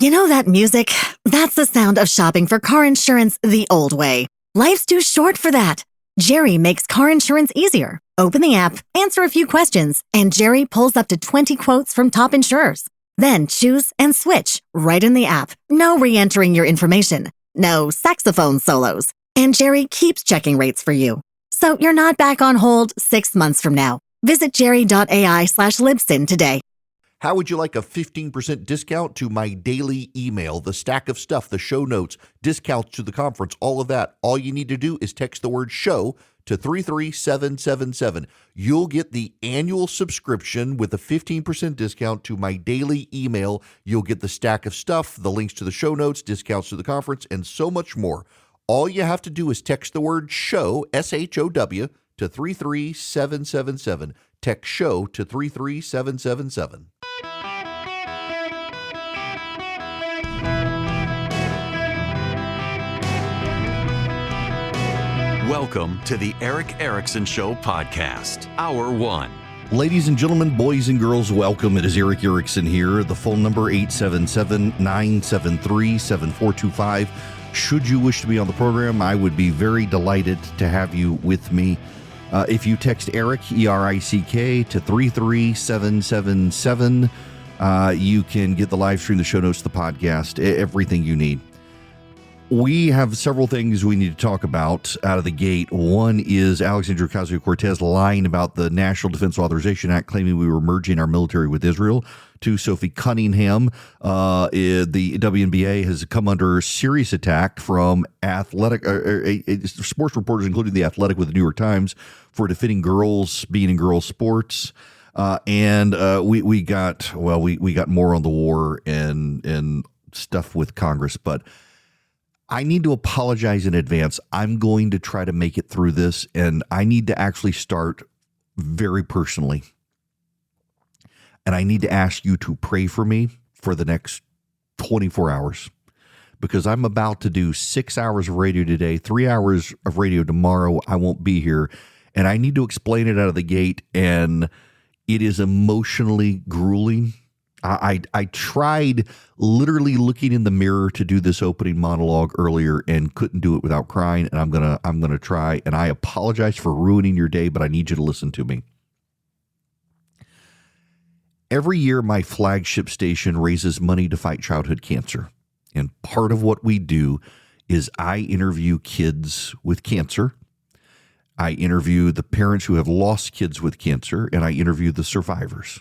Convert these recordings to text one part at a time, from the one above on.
You know that music? That's the sound of shopping for car insurance the old way. Life's too short for that. Jerry makes car insurance easier. Open the app, answer a few questions, and Jerry pulls up to 20 quotes from top insurers. Then choose and switch right in the app. No re-entering your information. No saxophone solos. And Jerry keeps checking rates for you. So you're not back on hold 6 months from now. Visit jerry.ai/libsyn today. How would you like a 15% discount to my daily email, the stack of stuff, the show notes, discounts to the conference, all of that? All you need to do is text the word show to 33777. You'll get the annual subscription with a 15% discount to my daily email. You'll get the stack of stuff, the links to the show notes, discounts to the conference, and so much more. All you have to do is text the word show, SHOW, to 33777. Text show to 33777. Welcome to the Erick Erickson Show podcast, Hour 1. Ladies and gentlemen, boys and girls, welcome. It is Erick Erickson here. The phone number 877-973-7425. Should you wish to be on the program, I would be very delighted to have you with me. If you text Erick, E-R-I-C-K, to 33777, you can get the live stream, the show notes, the podcast, everything you need. We have several things we need to talk about out of the gate. One is Alexandria Ocasio-Cortez lying about the National Defense Authorization Act, claiming we were merging our military with Israel. Two, Sophie Cunningham, the WNBA has come under serious attack from sports reporters, including The Athletic with the New York Times, for defending girls being in girls' sports. And we got more on the war and stuff with Congress, but I need to apologize in advance. I'm going to try to make it through this, and I need to actually start very personally. And I need to ask you to pray for me for the next 24 hours, because I'm about to do 6 hours of radio today, 3 hours of radio tomorrow. I won't be here, and I need to explain it out of the gate, and it is emotionally grueling. I tried literally looking in the mirror to do this opening monologue earlier and couldn't do it without crying, and I'm gonna try, and I apologize for ruining your day, but I need you to listen to me. Every year, my flagship station raises money to fight childhood cancer, and part of what we do is I interview kids with cancer. I interview the parents who have lost kids with cancer, and I interview the survivors.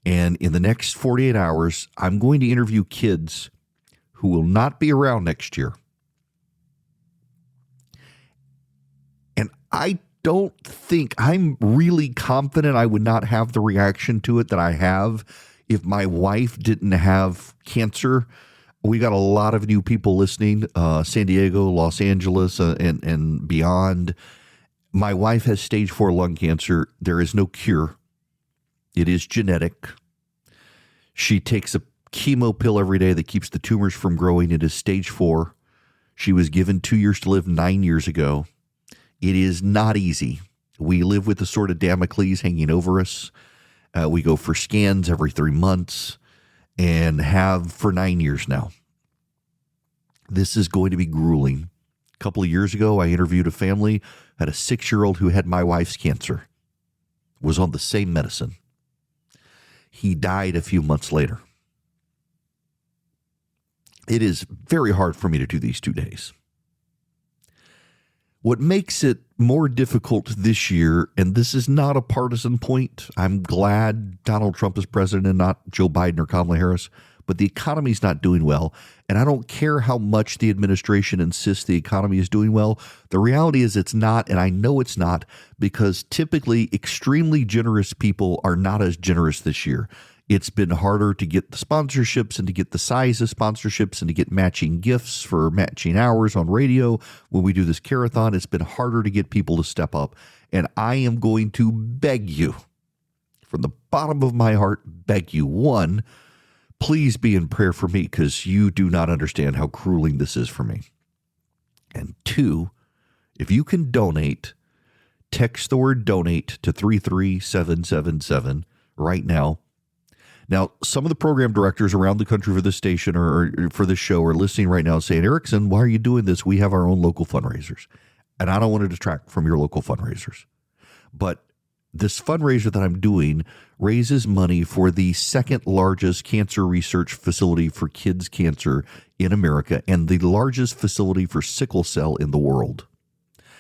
And in the next 48 hours, I'm going to interview kids who will not be around next year. And I don't think, I'm really confident I would not have the reaction to it that I have if my wife didn't have cancer. We got a lot of new people listening, San Diego, Los Angeles, and beyond. My wife has stage 4 lung cancer. There is no cure. It is genetic. She takes a chemo pill every day that keeps the tumors from growing. It is stage 4. She was given 2 years to live 9 years ago. It is not easy. We live with the sword of Damocles hanging over us. We go for scans every 3 months and have for 9 years now. This is going to be grueling. A couple of years ago, I interviewed a family, had a 6-year-old who had my wife's cancer, was on the same medicine. He died a few months later. It is very hard for me to do these 2 days. What makes it more difficult this year, and this is not a partisan point, I'm glad Donald Trump is president and not Joe Biden or Kamala Harris, but the economy's not doing well, and I don't care how much the administration insists the economy is doing well. The reality is it's not, and I know it's not, because typically extremely generous people are not as generous this year. It's been harder to get the sponsorships and to get the size of sponsorships and to get matching gifts for matching hours on radio. When we do this Care-a-thon, it's been harder to get people to step up. And I am going to beg you, from the bottom of my heart, beg you, one, please be in prayer for me, because you do not understand how grueling this is for me. And two, if you can donate, text the word donate to 33777 right now. Now, some of the program directors around the country for this station or for this show are listening right now saying, Erickson, why are you doing this? We have our own local fundraisers. And I don't want to detract from your local fundraisers. But this fundraiser that I'm doing raises money for the second largest cancer research facility for kids' cancer in America and the largest facility for sickle cell in the world.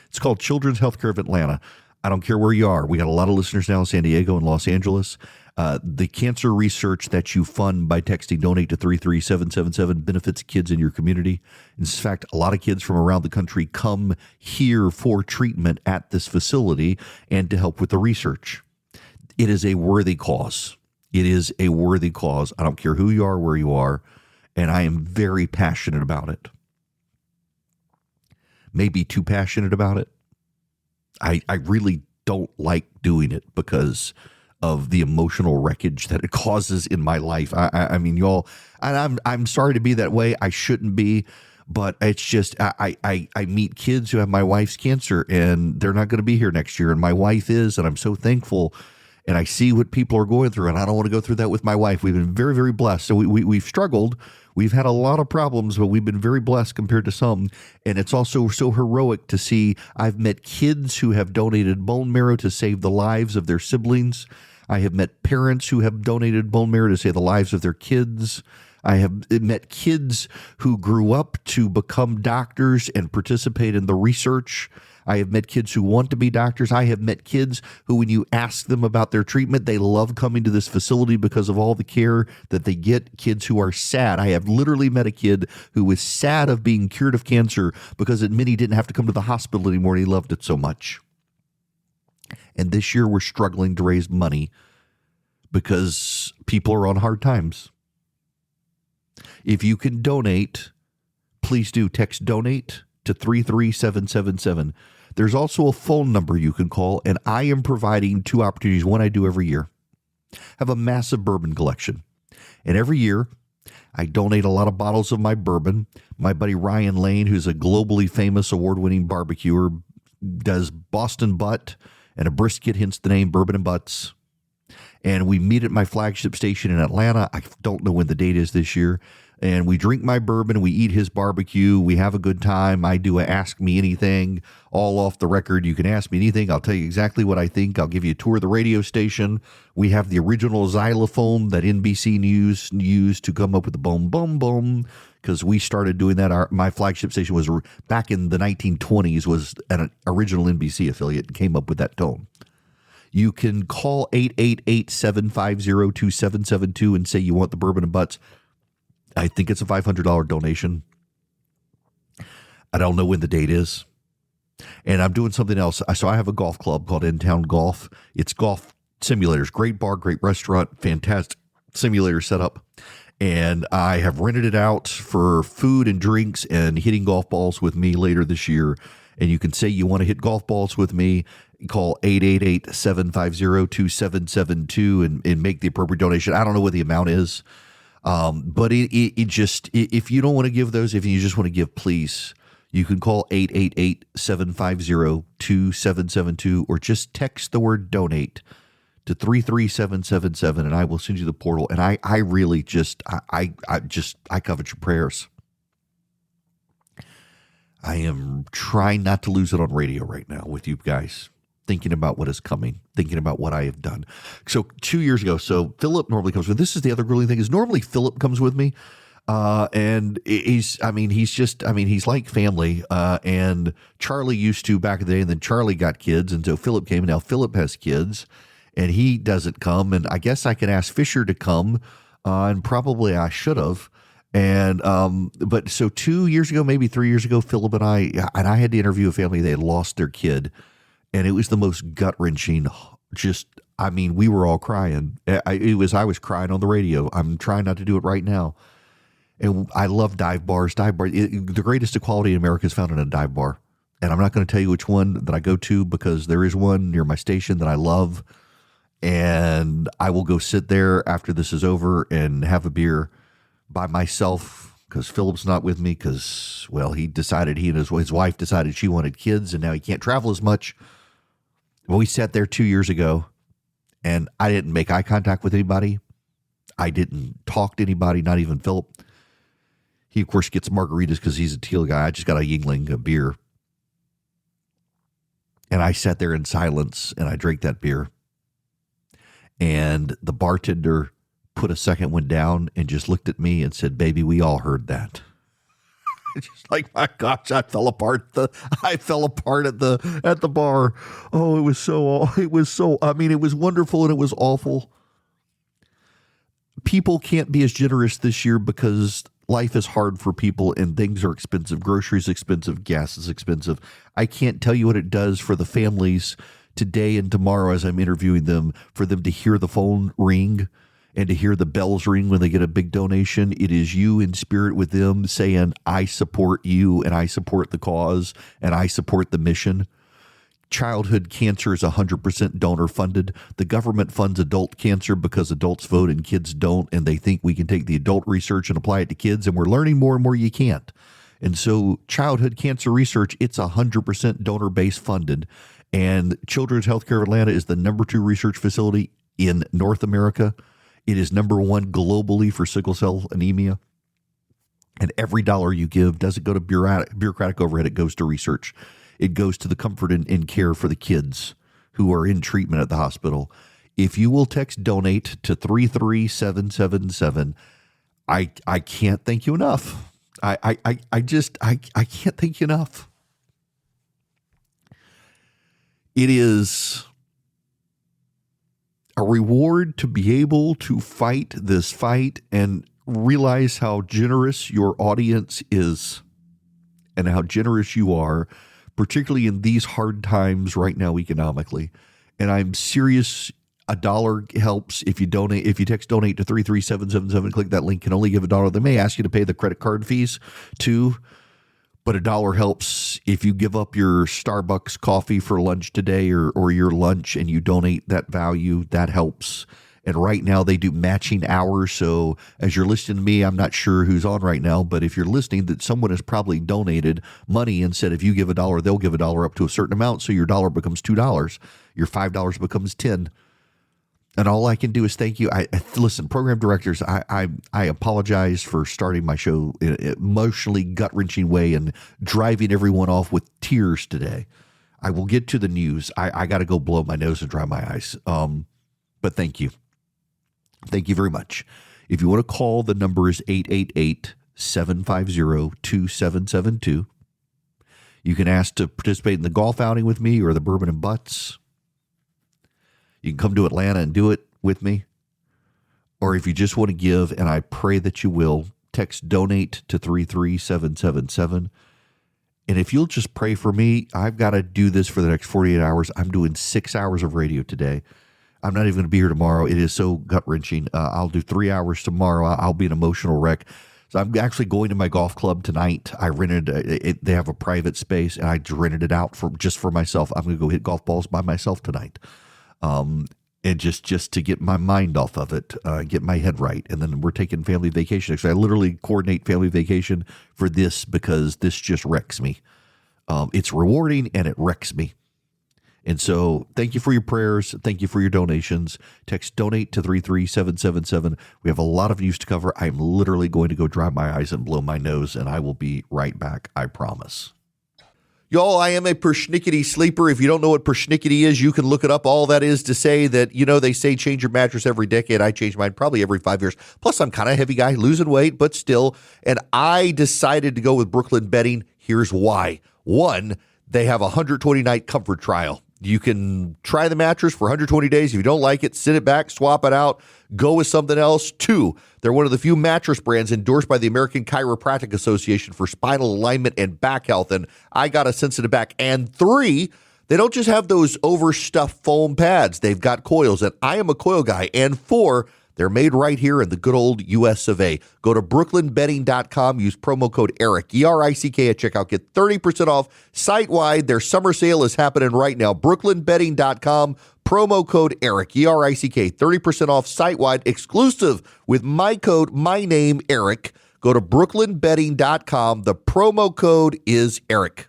It's called Children's Healthcare of Atlanta. I don't care where you are. We got a lot of listeners now in San Diego and Los Angeles. The cancer research that you fund by texting donate to 33777 benefits kids in your community. In fact, a lot of kids from around the country come here for treatment at this facility and to help with the research. It is a worthy cause. It is a worthy cause. I don't care who you are, where you are, and I am very passionate about it. Maybe too passionate about it. I really don't like doing it because of the emotional wreckage that it causes in my life. I mean, y'all, and I'm sorry to be that way. I shouldn't be, but it's just I meet kids who have my wife's cancer, and they're not going to be here next year, and my wife is, and I'm so thankful. And I see what people are going through, and I don't want to go through that with my wife. We've been very, very blessed. So we've struggled. We've had a lot of problems, but we've been very blessed compared to some. And it's also so heroic to see. I've met kids who have donated bone marrow to save the lives of their siblings. I have met parents who have donated bone marrow to save the lives of their kids. I have met kids who grew up to become doctors and participate in the research. I have met kids who want to be doctors. I have met kids who, when you ask them about their treatment, they love coming to this facility because of all the care that they get. Kids who are sad. I have literally met a kid who was sad of being cured of cancer because it meant he didn't have to come to the hospital anymore, and he loved it so much. And this year we're struggling to raise money because people are on hard times. If you can donate, please do. Text donate to 33777. There's also a phone number you can call, and I am providing two opportunities, one I do every year. I have a massive bourbon collection, and every year I donate a lot of bottles of my bourbon. My buddy Ryan Lane, who's a globally famous award-winning barbecuer, does Boston Butt and a brisket, hence the name Bourbon and Butts. And we meet at my flagship station in Atlanta. I don't know when the date is this year. And we drink my bourbon, we eat his barbecue, we have a good time. I do a Ask Me Anything, all off the record. You can ask me anything. I'll tell you exactly what I think. I'll give you a tour of the radio station. We have the original xylophone that NBC News used to come up with the boom, boom, boom, because we started doing that. My flagship station was back in the 1920s, was an original NBC affiliate and came up with that tone. You can call 888-750-2772 and say you want the Bourbon and Butts. I think it's a $500 donation. I don't know when the date is. And I'm doing something else. So I have a golf club called In Town Golf. It's golf simulators. Great bar, great restaurant, fantastic simulator setup. And I have rented it out for food and drinks and hitting golf balls with me later this year. And you can say you want to hit golf balls with me. Call 888-750-2772 and make the appropriate donation. I don't know what the amount is. But it just, if you don't want to give those, if you just want to give, please, you can call 888-750-2772 or just text the word donate to 33777 and I will send you the portal. And I really just, I covet your prayers. I am trying not to lose it on radio right now with you guys. Thinking about what is coming, thinking about what I have done. So 2 years ago, so Philip normally comes with, this is the other grueling thing, is normally Philip comes with me. And he's like family. And Charlie used to back in the day, and then Charlie got kids. And so Philip came, and now Philip has kids and he doesn't come. And I guess I can ask Fisher to come, and probably I should have. And, but so 2 years ago, maybe 3 years ago, Philip and I had to interview a family. They had lost their kid. And it was the most gut-wrenching, we were all crying. I was crying on the radio. I'm trying not to do it right now. And I love dive bars. The greatest equality in America is found in a dive bar. And I'm not going to tell you which one that I go to because there is one near my station that I love. And I will go sit there after this is over and have a beer by myself because Philip's not with me because, well, he decided he and his wife decided she wanted kids and now he can't travel as much. Well, we sat there 2 years ago, and I didn't make eye contact with anybody. I didn't talk to anybody, not even Philip. He, of course, gets margaritas because he's a teal guy. I just got a Yingling, a beer. And I sat there in silence, and I drank that beer. And the bartender put a second one down and just looked at me and said, "Baby, we all heard that." Just like, my gosh, I fell apart at the bar. Oh, it was so, I mean, it was wonderful and it was awful. People can't be as generous this year because life is hard for people and things are expensive. Groceries expensive, gas is expensive. I can't tell you what it does for the families today and tomorrow as I'm interviewing them, for them to hear the phone ring and to hear the bells ring when they get a big donation. It is you in spirit with them saying, I support you and I support the cause and I support the mission. Childhood cancer is 100% donor funded. The government funds adult cancer because adults vote and kids don't, and they think we can take the adult research and apply it to kids, and we're learning more and more you can't. And so childhood cancer research, it's 100% donor-based funded. And Children's Healthcare of Atlanta is the number 2 research facility in North America. It is number 1 globally for sickle cell anemia. And every dollar you give doesn't go to bureaucratic overhead. It goes to research. It goes to the comfort and care for the kids who are in treatment at the hospital. If you will text donate to 33777, I can't thank you enough. I can't thank you enough. It is a reward to be able to fight this fight and realize how generous your audience is and how generous you are, particularly in these hard times right now economically. And I'm serious. $1 helps if you donate. If you text donate to 33777, click that link, can only give $1. They may ask you to pay the credit card fees too, but $1 helps if you give up your Starbucks coffee for lunch today or your lunch and you donate that value. That helps. And right now they do matching hours. So as you're listening to me, I'm not sure who's on right now, but if you're listening, that someone has probably donated money and said, if you give $1, they'll give $1 up to a certain amount. So your $1 becomes $2. Your $5 becomes $10. And all I can do is thank you. Listen, program directors, I apologize for starting my show in an emotionally gut-wrenching way and driving everyone off with tears today. I will get to the news. I got to go blow my nose and dry my eyes. But thank you. Thank you very much. If you want to call, the number is 888-750-2772. You can ask to participate in the golf outing with me or the Bourbon and Butts. You can come to Atlanta and do it with me. Or if you just want to give, and I pray that you will, text donate to 33777. And if you'll just pray for me, I've got to do this for the next 48 hours. I'm doing 6 hours of radio today. I'm not even going to be here tomorrow. It is so gut-wrenching. I'll do 3 hours tomorrow. I'll be an emotional wreck. So I'm actually going to my golf club tonight. I rented it. They have a private space, and I rented it out just for myself. I'm going to go hit golf balls by myself tonight. And just to get my mind off of it, get my head right. And then we're taking family vacation. Actually, I literally coordinate family vacation for this because this just wrecks me. It's rewarding and it wrecks me. And so thank you for your prayers. Thank you for your donations. Text donate to 33777. We have a lot of news to cover. I'm literally going to go dry my eyes and blow my nose, and I will be right back. I promise. Y'all, I am a persnickety sleeper. If you don't know what persnickety is, you can look it up. All that is to say that, they say change your mattress every decade. I change mine probably every 5 years. Plus, I'm kind of a heavy guy, losing weight, but still. And I decided to go with Brooklyn Bedding. Here's why. One, they have a 120-night comfort trial. You can try the mattress for 120 days. If you don't like it, send it back, swap it out, go with something else. Two, they're one of the few mattress brands endorsed by the American Chiropractic Association for spinal alignment and back health. And I got a sensitive back. And three, they don't just have those overstuffed foam pads. They've got coils, and I am a coil guy. And four, they're made right here in the good old U.S. of A. Go to brooklynbedding.com. Use promo code Erick, E-R-I-C-K at checkout. Get 30% off site-wide. Their summer sale is happening right now. brooklynbedding.com. Promo code Erick, E-R-I-C-K. 30% off site-wide, exclusive with my code, my name, Erick. Go to brooklynbedding.com. The promo code is Erick.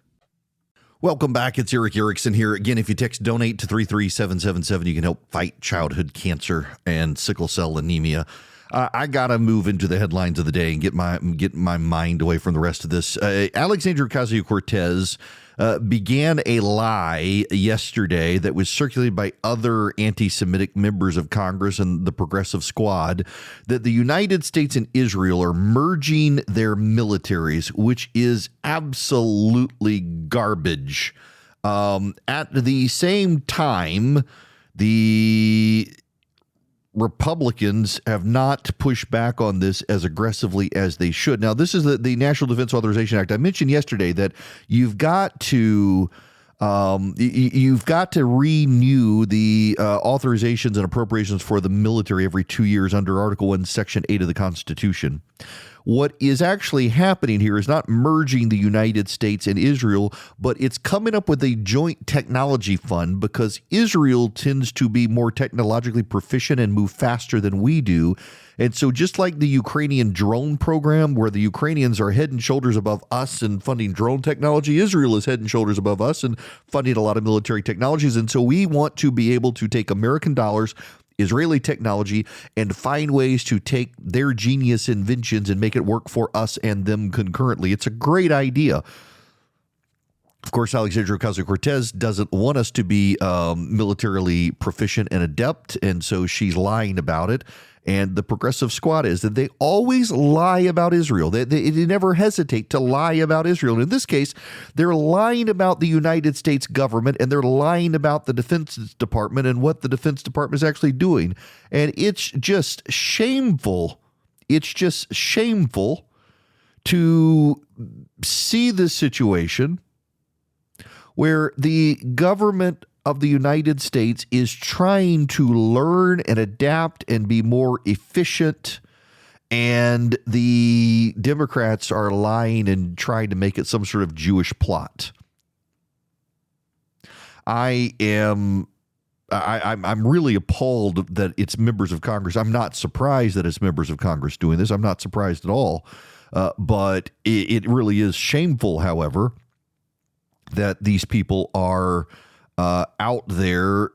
Welcome back. It's Erick Erickson here. Again, if you text donate to 33777, you can help fight childhood cancer and sickle cell anemia. I gotta move into the headlines of the day and get my mind away from the rest of this. Alexandria Ocasio-Cortez began a lie yesterday that was circulated by other anti-Semitic members of Congress and the Progressive Squad that the United States and Israel are merging their militaries, which is absolutely garbage. At the same time, the Republicans have not pushed back on this as aggressively as they should. Now, this is the National Defense Authorization Act. I mentioned yesterday that you've got to renew the authorizations and appropriations for the military every 2 years under Article 1, Section 8 of the Constitution. What is actually happening here is not merging the United States and Israel, but it's coming up with a joint technology fund because Israel tends to be more technologically proficient and move faster than we do. And so just like the Ukrainian drone program, where the Ukrainians are head and shoulders above us in funding drone technology, Israel is head and shoulders above us in funding a lot of military technologies. And so we want to be able to take American dollars, Israeli technology, and find ways to take their genius inventions and make it work for us and them concurrently. It's a great idea. Of course, Alexandria Ocasio-Cortez doesn't want us to be militarily proficient and adept, and so she's lying about it. And the Progressive Squad is that they always lie about Israel. They never hesitate to lie about Israel. And in this case, they're lying about the United States government, and they're lying about the Defense Department and what the Defense Department is actually doing. And it's just shameful. It's just shameful to see this situation where the government of the United States is trying to learn and adapt and be more efficient, and the Democrats are lying and trying to make it some sort of Jewish plot. I'm really appalled that it's members of Congress. I'm not surprised that it's members of Congress doing this. I'm not surprised at all. But it really is shameful, however, that these people are out there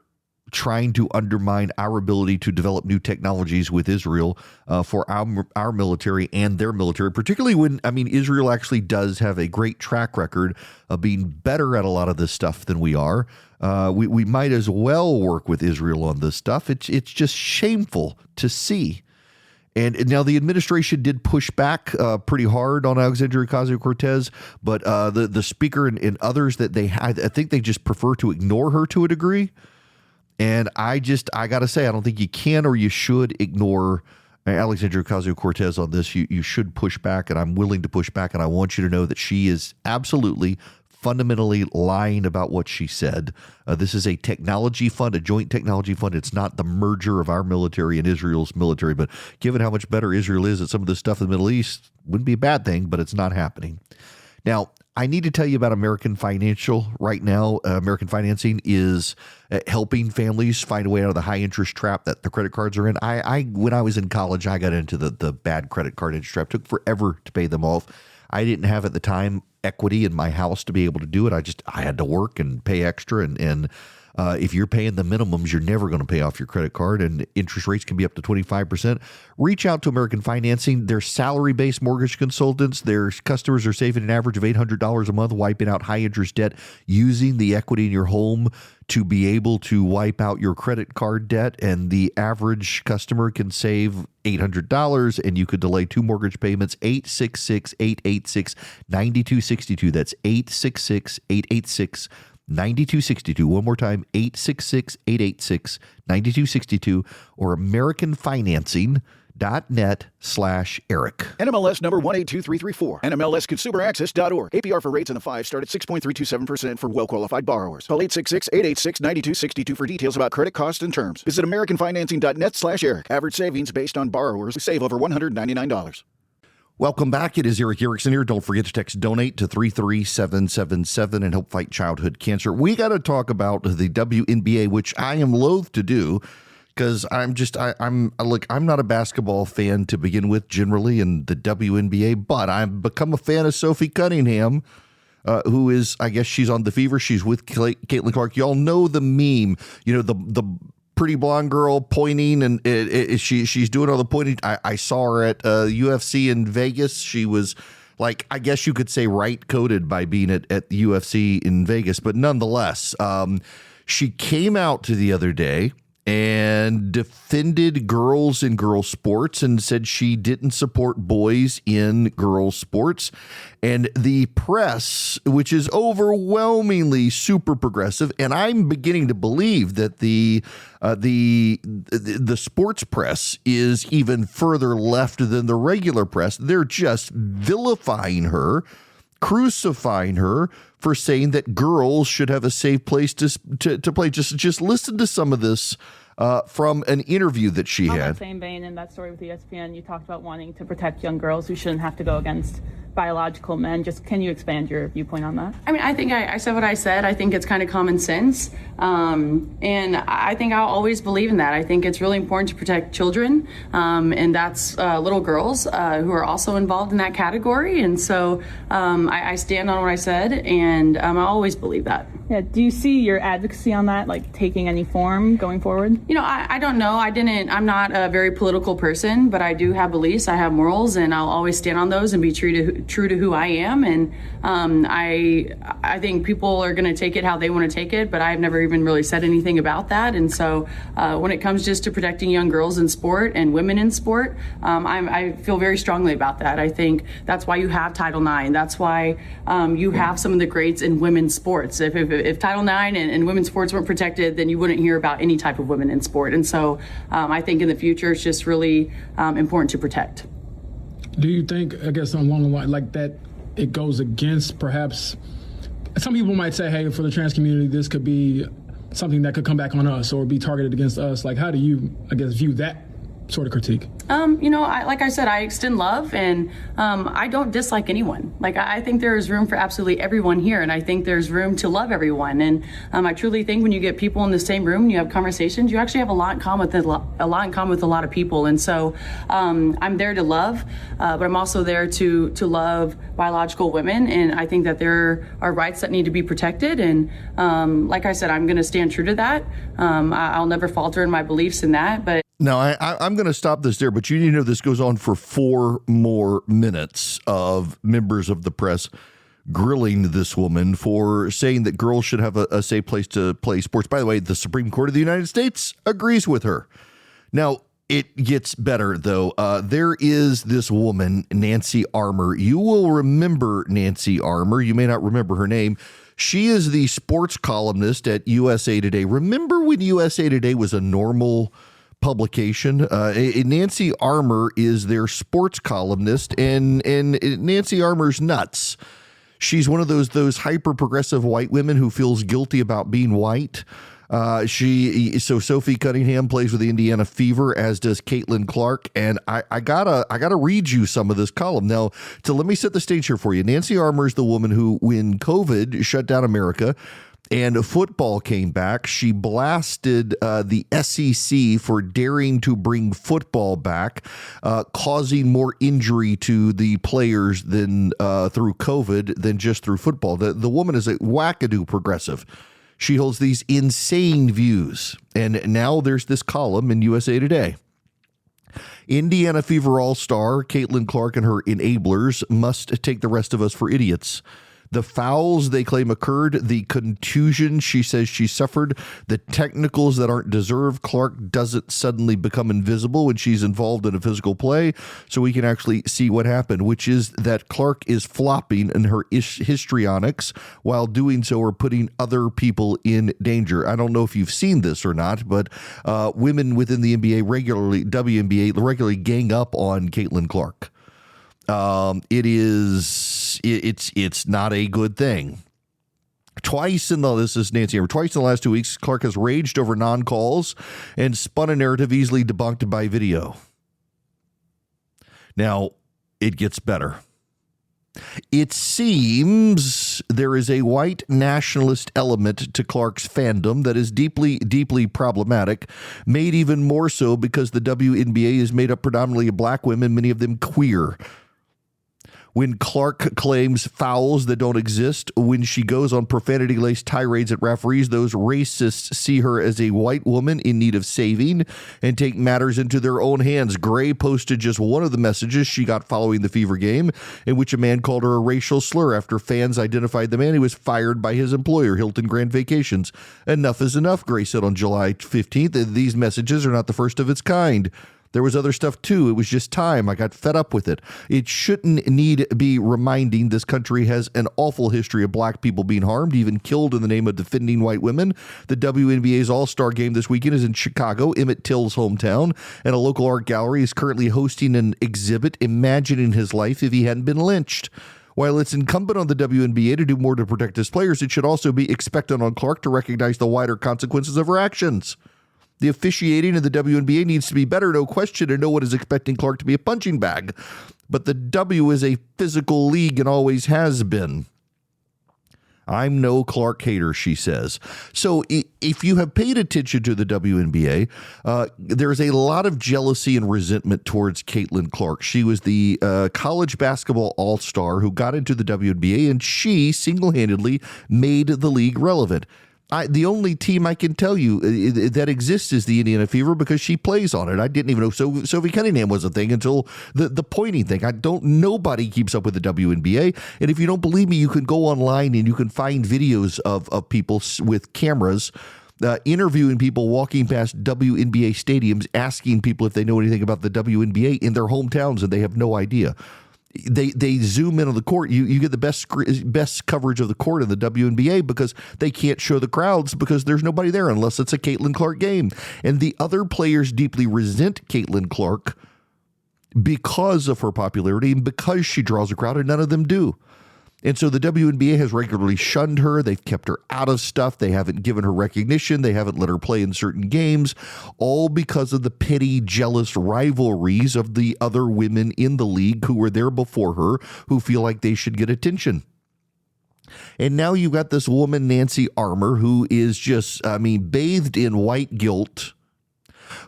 trying to undermine our ability to develop new technologies with Israel for our military and their military, particularly when, Israel actually does have a great track record of being better at a lot of this stuff than we are. We might as well work with Israel on this stuff. It's just shameful to see. And now the administration did push back pretty hard on Alexandria Ocasio-Cortez, but the speaker and others that I think they just prefer to ignore her to a degree. And I got to say, I don't think you can or you should ignore Alexandria Ocasio-Cortez on this. You should push back, and I'm willing to push back, and I want you to know that she is absolutely fundamentally lying about what she said. This is a technology fund, a joint technology fund. It's not the merger of our military and Israel's military, but given how much better Israel is at some of this stuff in the Middle East, wouldn't be a bad thing, but it's not happening. Now, I need to tell you about American Financial right now. American Financing is helping families find a way out of the high interest trap that the credit cards are in. When I was in college, I got into the bad credit card interest trap. It took forever to pay them off. I didn't have at the time equity in my house to be able to do it. I had to work and pay extra. And if you're paying the minimums, you're never going to pay off your credit card, and interest rates can be up to 25%. Reach out to American Financing. They're salary-based mortgage consultants. Their customers are saving an average of $800 a month, wiping out high-interest debt, using the equity in your home to be able to wipe out your credit card debt. And the average customer can save $800, and you could delay 2 mortgage payments. 866-886-9262. That's 866-886-9262. One more time, 866-886-9262 or AmericanFinancing.net/Erick. NMLS number 182334. NMLSConsumerAccess.org. APR for rates in the 5 start at 6.327% for well-qualified borrowers. Call 866-886-9262 for details about credit costs and terms. Visit AmericanFinancing.net/Erick. Average savings based on borrowers who save over $199. Welcome back. It is Erick Erickson here. Don't forget to text donate to 33777 and help fight childhood cancer. We got to talk about the WNBA, which I am loath to do because I'm not a basketball fan to begin with generally in the WNBA, but I've become a fan of Sophie Cunningham, who is, I guess she's on the Fever. She's with Caitlin Clark. Y'all know the meme, the pretty blonde girl pointing, and she's doing all the pointing. I saw her at UFC in Vegas. She was like, I guess you could say right coded by being at the UFC in Vegas, but nonetheless, she came out to the other day and defended girls in girls sports and said she didn't support boys in girls sports. And the press, which is overwhelmingly super progressive, and I'm beginning to believe that the sports press is even further left than the regular press. They're just vilifying her, crucifying her for saying that girls should have a safe place to play. Just listen to some of this from an interview that she had. On that same vein, in that story with ESPN, you talked about wanting to protect young girls who shouldn't have to go against biological men. Just can you expand your viewpoint on that? I mean, I think I said what I said. I think it's kind of common sense. And I think I'll always believe in that. I think it's really important to protect children. And that's little girls who are also involved in that category. And so I stand on what I said, and I always believe that. Yeah. Do you see your advocacy on that, like, taking any form going forward? You know, I don't know. I'm not a very political person, but I do have beliefs. I have morals, and I'll always stand on those and be true to who I am. And I think people are going to take it how they want to take it, but I've never even really said anything about that. And so when it comes just to protecting young girls in sport and women in sport, I feel very strongly about that. I think that's why you have Title IX. That's why you have some of the greats in women's sports. If Title IX and women's sports weren't protected, then you wouldn't hear about any type of women in sport. And so I think in the future, it's just really important to protect. Do you think, I guess, along the line like that, it goes against perhaps, some people might say, hey, for the trans community, this could be something that could come back on us or be targeted against us. Like, how do you, I guess, view that sort of critique? You know, like I said, I extend love, and I don't dislike anyone. Like, I think there is room for absolutely everyone here, and I think there's room to love everyone. And I truly think when you get people in the same room and you have conversations, you actually have a lot in common with a lot of people. And so I'm there to love, but I'm also there to love biological women, and I think that there are rights that need to be protected. And like I said, I'm going to stand true to that. I'll never falter in my beliefs in that. But now, I'm going to stop this there, but you need to know this goes on for 4 more minutes of members of the press grilling this woman for saying that girls should have a safe place to play sports. By the way, the Supreme Court of the United States agrees with her. Now, it gets better, though. There is this woman, Nancy Armour. You will remember Nancy Armour. You may not remember her name. She is the sports columnist at USA Today. Remember when USA Today was a normal publication? Nancy Armour is their sports columnist, and Nancy Armour's nuts. She's one of those hyper progressive white women who feels guilty about being white. So Sophie Cunningham plays with the Indiana Fever, as does Caitlin Clark, and I gotta read you some of this column now. Let me set the stage here for you. Nancy Armour is the woman who, when COVID shut down America and football came back, she blasted the SEC for daring to bring football back, causing more injury to the players than through COVID than just through football. The woman is a wackadoo progressive. She holds these insane views. And now there's this column in USA Today. Indiana Fever all-star Caitlin Clark and her enablers must take the rest of us for idiots. The fouls they claim occurred, the contusion she says she suffered, the technicals that aren't deserved. Clark doesn't suddenly become invisible when she's involved in a physical play, so we can actually see what happened, which is that Clark is flopping in her histrionics while doing so or putting other people in danger. I don't know if you've seen this or not, but women within the NBA WNBA regularly gang up on Caitlin Clark. It's not a good thing. Twice in the last 2 weeks, Clark has raged over non-calls and spun a narrative easily debunked by video. Now, it gets better. It seems there is a white nationalist element to Clark's fandom that is deeply, deeply problematic, made even more so because the WNBA is made up predominantly of black women, many of them queer. when Clark claims fouls that don't exist, when she goes on profanity-laced tirades at referees, those racists see her as a white woman in need of saving and take matters into their own hands. Gray posted just one of the messages she got following the Fever game, in which a man called her a racial slur after fans identified the man who was fired by his employer, Hilton Grand Vacations. Enough is enough, Gray said on July 15th. These messages are not the first of its kind. There was other stuff too. It was just time. I got fed up with it. It shouldn't need be reminding this country has an awful history of black people being harmed, even killed in the name of defending white women. The WNBA's All-Star game this weekend is in Chicago, Emmett Till's hometown, and a local art gallery is currently hosting an exhibit imagining his life if he hadn't been lynched. While it's incumbent on the WNBA to do more to protect its players, it should also be expected on Clark to recognize the wider consequences of her actions. The officiating of the WNBA needs to be better, no question, and no one is expecting Clark to be a punching bag. But the W is a physical league and always has been. I'm no Clark hater, she says. So if you have paid attention to the WNBA, there's a lot of jealousy and resentment towards Caitlin Clark. She was the college basketball all-star who got into the WNBA, and she single-handedly made the league relevant. The only team I can tell you that exists is the Indiana Fever because she plays on it. I didn't even know Sophie Cunningham was a thing until the pointing thing. Nobody keeps up with the WNBA. And if you don't believe me, you can go online and you can find videos of people with cameras interviewing people walking past WNBA stadiums, asking people if they know anything about the WNBA in their hometowns, and they have no idea. They zoom in on the court. You get the best coverage of the court in the WNBA because they can't show the crowds because there's nobody there unless it's a Caitlin Clark game. And the other players deeply resent Caitlin Clark because of her popularity and because she draws a crowd, and none of them do. And so the WNBA has regularly shunned her. They've kept her out of stuff. They haven't given her recognition. They haven't let her play in certain games, all because of the petty, jealous rivalries of the other women in the league who were there before her, who feel like they should get attention. And now you've got this woman, Nancy Armour, who is just, bathed in white guilt,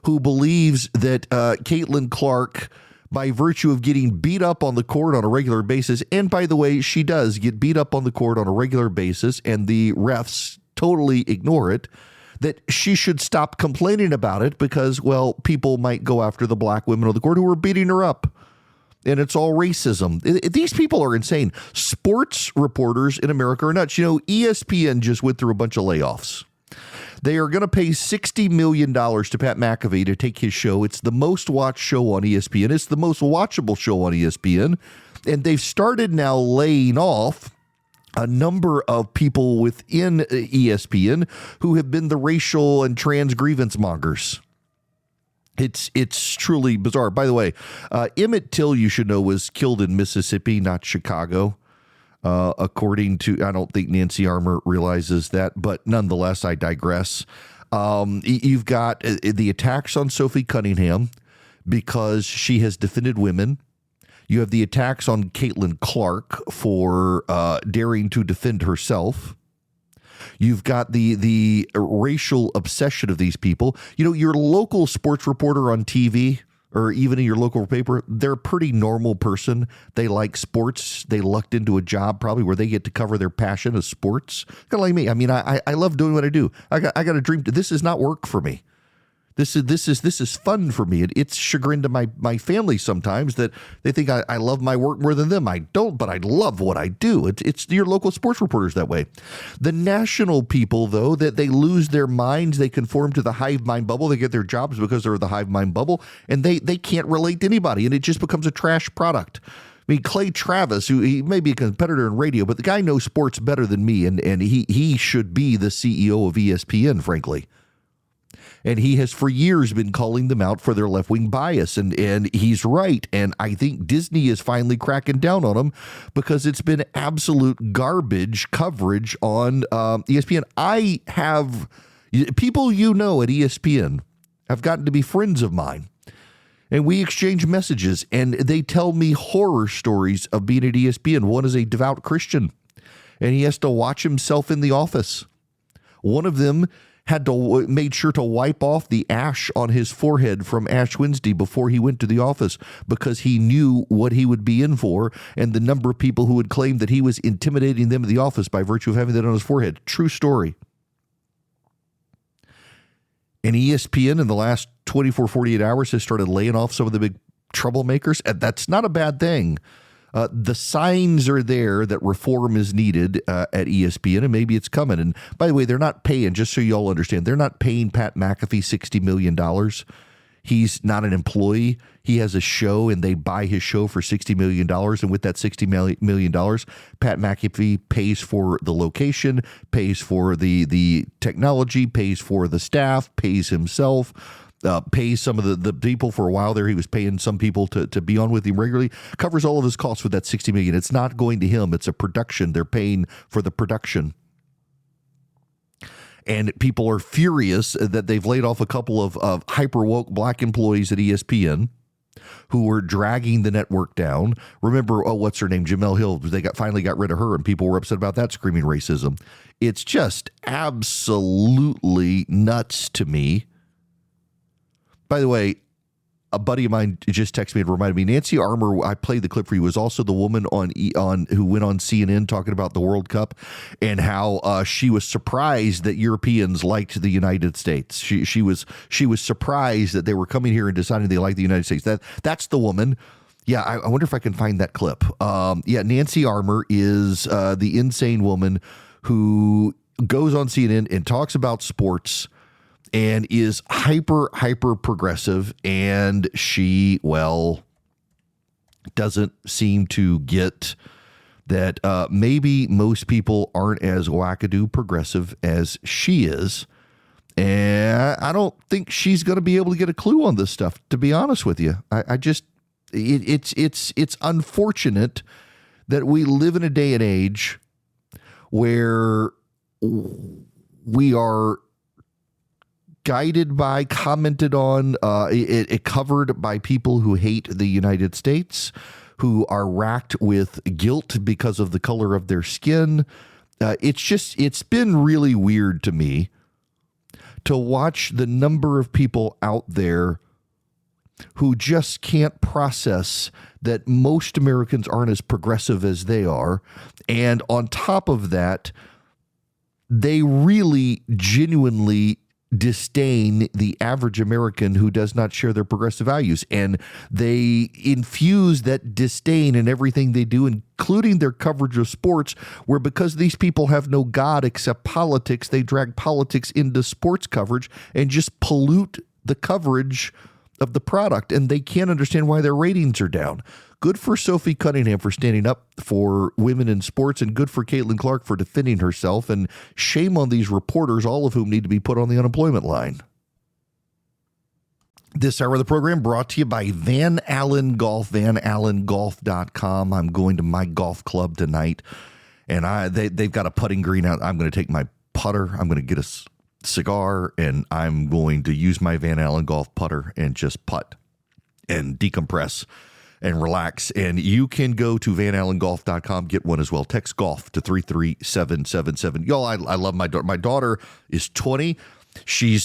who believes that Caitlin Clark, by virtue of getting beat up on the court on a regular basis, and by the way, she does get beat up on the court on a regular basis, and the refs totally ignore it, that she should stop complaining about it because, well, people might go after the black women on the court who are beating her up. And it's all racism. These people are insane. Sports reporters in America are nuts. ESPN just went through a bunch of layoffs. They are going to pay $60 million to Pat McAfee to take his show. It's the most watched show on ESPN. It's the most watchable show on ESPN. And they've started now laying off a number of people within ESPN who have been the racial and trans grievance mongers. It's truly bizarre. By the way, Emmett Till, you should know, was killed in Mississippi, not Chicago. According to, I don't think Nancy Armour realizes that, but nonetheless, I digress. You've got the attacks on Sophie Cunningham because she has defended women. You have the attacks on Caitlin Clark for daring to defend herself. You've got the racial obsession of these people. Your local sports reporter on TV, or even in your local paper, they're a pretty normal person. They like sports. They lucked into a job probably where they get to cover their passion of sports. Kind of like me. I love doing what I do. I got a dream. This is not work for me. This is fun for me. It's chagrin to my family sometimes that they think I love my work more than them. I don't, but I love what I do. It's your local sports reporters that way. The national people, though, that they lose their minds. They conform to the hive mind bubble. They get their jobs because they're the hive mind bubble, and they can't relate to anybody, and it just becomes a trash product. Clay Travis, who he may be a competitor in radio, but the guy knows sports better than me, and he should be the CEO of ESPN, frankly. And he has for years been calling them out for their left-wing bias. And he's right. And I think Disney is finally cracking down on them because it's been absolute garbage coverage on ESPN. I have people at ESPN have gotten to be friends of mine. And we exchange messages. And they tell me horror stories of being at ESPN. One is a devout Christian. And he has to watch himself in the office. One of them made sure to wipe off the ash on his forehead from Ash Wednesday before he went to the office because he knew what he would be in for and the number of people who would claim that he was intimidating them in the office by virtue of having that on his forehead. True story. And ESPN in the last 24, 48 hours has started laying off some of the big troublemakers. And that's not a bad thing. The signs are there that reform is needed at ESPN, and maybe it's coming. And by the way, they're not paying, just so you all understand, they're not paying Pat McAfee $60 million. He's not an employee. He has a show, and they buy his show for $60 million. And with that $60 million, Pat McAfee pays for the location, pays for the technology, pays for the staff, pays himself, pays some of the people. For a while there, he was paying some people to be on with him regularly, covers all of his costs with that $60 million. It's not going to him. It's a production. They're paying for the production. And people are furious that they've laid off a couple of hyper-woke black employees at ESPN who were dragging the network down. Remember, what's her name? Jamel Hill. They finally got rid of her, and people were upset about that, screaming racism. It's just absolutely nuts to me. By the way, a buddy of mine just texted me and reminded me, Nancy Armour, I played the clip for you, was also the woman who went on CNN talking about the World Cup and how she was surprised that Europeans liked the United States. She was surprised that they were coming here and deciding they liked the United States. That's the woman. Yeah, I wonder if I can find that clip. Nancy Armour is the insane woman who goes on CNN and talks about sports and is hyper progressive, and she, doesn't seem to get that maybe most people aren't as wackadoo progressive as she is. And I don't think she's going to be able to get a clue on this stuff, to be honest with you. It's unfortunate that we live in a day and age where we are guided by, commented on, covered by people who hate the United States, who are racked with guilt because of the color of their skin. It's been really weird to me to watch the number of people out there who just can't process that most Americans aren't as progressive as they are. And on top of that, they really genuinely disdain the average American who does not share their progressive values. And they infuse that disdain in everything they do, including their coverage of sports, where because these people have no God except politics, they drag politics into sports coverage and just pollute the coverage of the product. And they can't understand why their ratings are down. Good for Sophie Cunningham for standing up for women in sports, and good for Caitlin Clark for defending herself, and shame on these reporters, all of whom need to be put on the unemployment line. This hour of the program brought to you by Van Allen Golf, vanallengolf.com. I'm going to my golf club tonight, and they've got a putting green out. I'm going to take my putter. I'm going to get a cigar, and I'm going to use my Van Allen golf putter and just putt and decompress and relax. And you can go to vanallengolf.com, get one as well. Text golf to 33777. Y'all, I love my daughter. My daughter is 20. She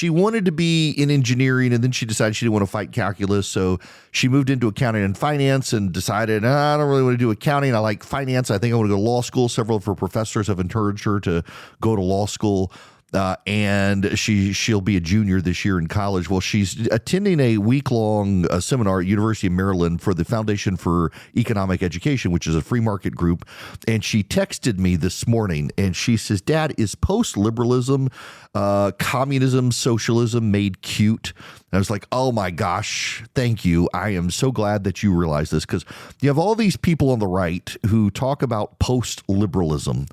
wanted to be in engineering, and then she decided she didn't want to fight calculus. So she moved into accounting and finance and decided, I don't really want to do accounting. I like finance. I think I want to go to law school. Several of her professors have encouraged her to go to law school. And she'll be a junior this year in college. Well, she's attending a week-long seminar at University of Maryland for the Foundation for Economic Education, which is a free market group. And she texted me this morning, and she says, Dad, is post-liberalism, communism, socialism made cute? And I was like, oh my gosh, thank you. I am so glad that you realize this, because you have all these people on the right who talk about post-liberalism.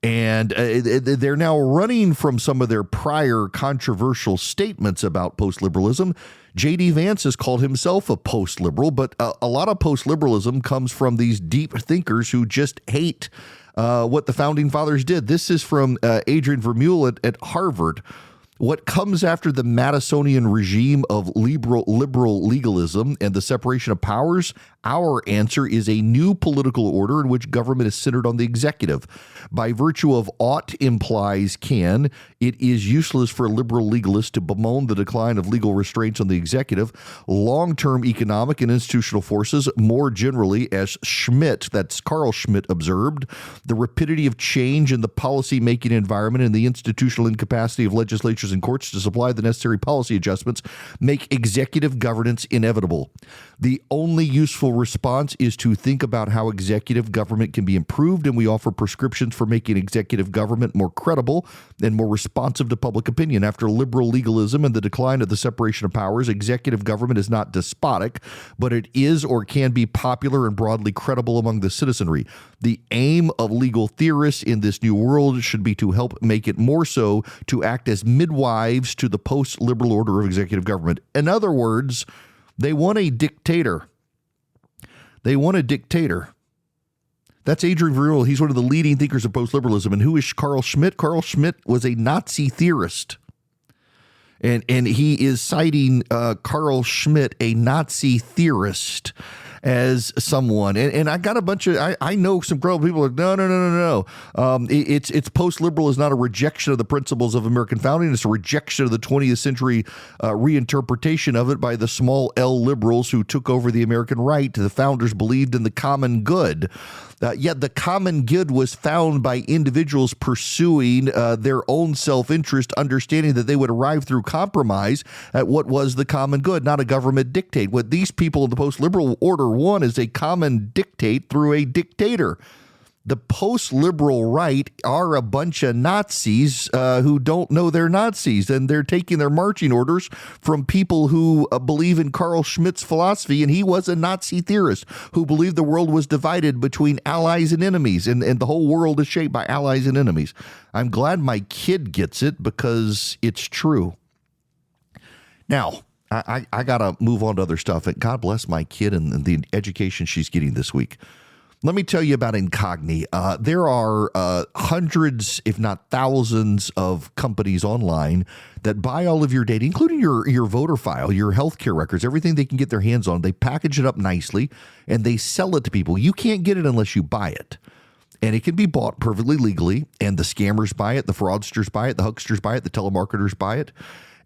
And they're now running from some of their prior controversial statements about post-liberalism. J.D. Vance has called himself a post-liberal, but a lot of post-liberalism comes from these deep thinkers who just hate what the founding fathers did. This is from Adrian Vermeule at Harvard. What comes after the Madisonian regime of liberal legalism and the separation of powers? Our answer is a new political order in which government is centered on the executive. By virtue of ought implies can, it is useless for liberal legalists to bemoan the decline of legal restraints on the executive. Long-term economic and institutional forces, more generally, as Schmitt, that's Carl Schmitt, observed, the rapidity of change in the policy-making environment and the institutional incapacity of legislatures and courts to supply the necessary policy adjustments make executive governance inevitable. The only useful response is to think about how executive government can be improved, and we offer prescriptions for making executive government more credible and more responsive to public opinion. After liberal legalism and the decline of the separation of powers, executive government is not despotic, but it is or can be popular and broadly credible among the citizenry. The aim of legal theorists in this new world should be to help make it more so, to act as midwives to the post-liberal order of executive government. In other words, they want a dictator. They want a dictator. That's Adrian Vermeule. He's one of the leading thinkers of post-liberalism. And who is Carl Schmitt? Carl Schmitt was a Nazi theorist. And he is citing Carl Schmitt, a Nazi theorist, as someone. And I got a bunch of, I know some credible people are like, no. It's post-liberal is not a rejection of the principles of American founding. It's a rejection of the 20th century reinterpretation of it by the small L liberals who took over the American right. The founders believed in the common good. Yet the common good was found by individuals pursuing their own self-interest, understanding that they would arrive through compromise at what was the common good, not a government dictate. What these people in the post-liberal order want is a common dictate through a dictator. The post-liberal right are a bunch of Nazis who don't know they're Nazis, and they're taking their marching orders from people who believe in Carl Schmitt's philosophy, and he was a Nazi theorist who believed the world was divided between allies and enemies, and the whole world is shaped by allies and enemies. I'm glad my kid gets it because it's true. Now, I got to move on to other stuff. And God bless my kid and the education she's getting this week. Let me tell you about Incogni. There are hundreds, if not thousands, of companies online that buy all of your data, including your voter file, your healthcare records, everything they can get their hands on. They package it up nicely, and they sell it to people. You can't get it unless you buy it. And it can be bought perfectly legally, and the scammers buy it, the fraudsters buy it, the hucksters buy it, the telemarketers buy it.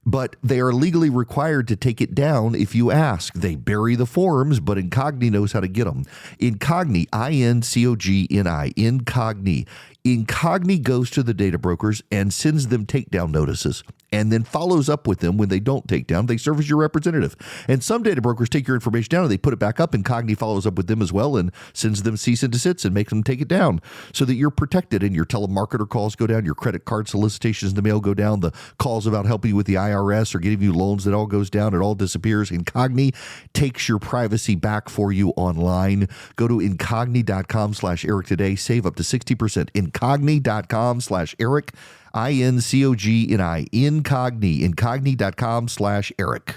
But they are legally required to take it down if you ask. They bury the forms, but Incogni knows how to get them. Incogni, I-N-C-O-G-N-I, Incogni. Incogni goes to the data brokers and sends them takedown notices and then follows up with them when they don't take down. They serve as your representative. And some data brokers take your information down and they put it back up. Incogni follows up with them as well and sends them cease and desist and makes them take it down so that you're protected and your telemarketer calls go down, your credit card solicitations in the mail go down, the calls about helping you with the IRS or giving you loans, that all goes down, it all disappears. Incogni takes your privacy back for you online. Go to incogni.com/Erick today. Save up to 60%. Incogni.com/Erick. Incogni. Incogni.com/Erick.